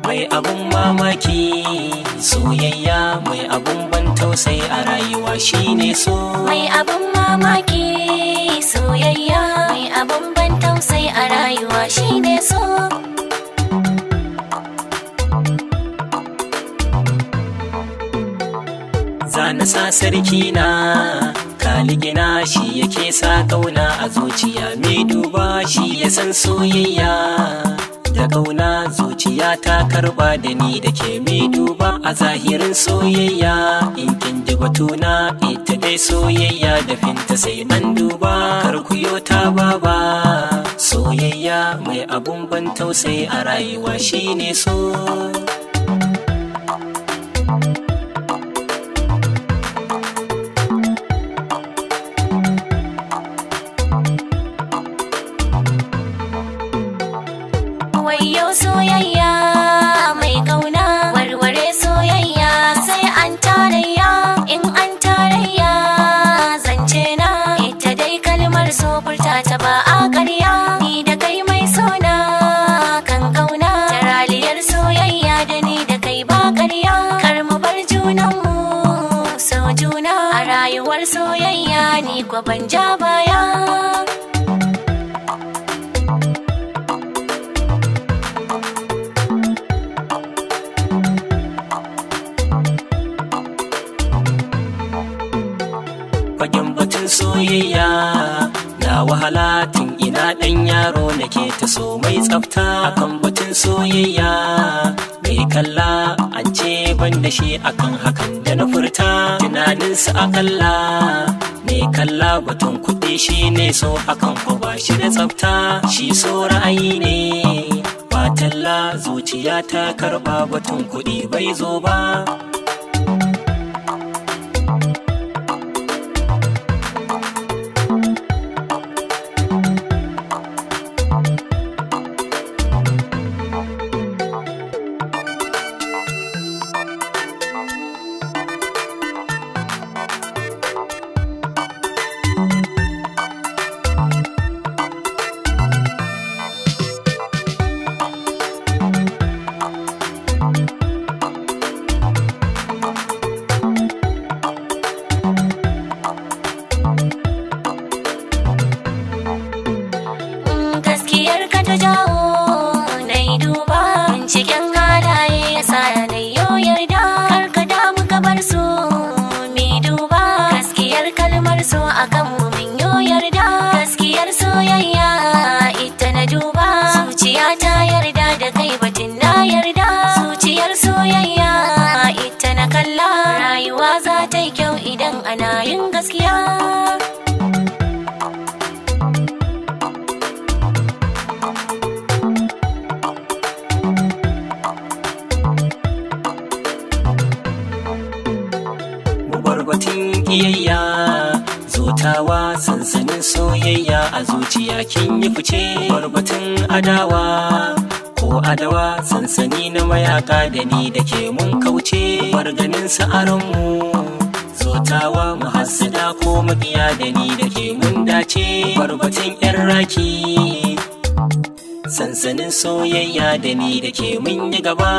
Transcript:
Mai abun mamaki soyayya, mai abun ban tausayi a rayuwa shine so. Mai abun mamaki soyayya, mai abun ban tausayi a rayuwa shine so. Zana sa sarki na kaligina, shi yake sa kauna a zuciya. Mai duba shi ya san soyayya da kauna, zuciya ta karba da ni da ke. Mai duba a zahirin soyayya, in kin ji batuna ita dai soyayya da finta sai an duba. Karkuyo ta baba soyayya, mai abun ban tausayi a rayuwa shine so. Wayyo soyayya mai kauna, warware soyayya sai an tarayya. In an tarayya zance na, ita dai kalmar so furta ta ba a ƙarya. Ni da kai mai sona kan kauna, taraliyar soyayya da ni da kai ba ƙarya. Kar mu bar junanmu so juna, a rayuwar soyayya ni kwa ban ja baya. Fagen batun soyayya na wahala tun ina ɗan yaro, nake ta so mai tsafta. Akan batun soyayya mai kalla an ce ban da shi, akan hakan da na furta tunaninsa akalla. Mai kalla batun kuɗi shi ne so, hakan ko ba shi da tsafta. Shi so ra'ayi ne ba talla, zuciya ta karɓa batun kuɗi bai zo ba. Gaskiyar ka ta jawo na yi duba, binciken halaye ya sa na yo yarda. Kar ka damu ka bar su mi duba, gaskiyar kalmar so akan mu min yo yarda. Gaskiyar soyayya ita na duba, zuciya ta yarda da kai batun na yarda. Zuciyar soyayya ita na kalla, rayuwa za ta yi kyau idan ana yin gaskiya. Batun kiyayya zotawa, sansanin soyayya a zuciya kin yi fice. Batun adawa ko adawa, sansani na mayaka da ni da ke mun kauce. Ganin sa'aranmu zotawa, muhassada ko makiya da ni da ke mun dace. Batun yan raki, sansanin soyayya da ni da ke mun yi gaba.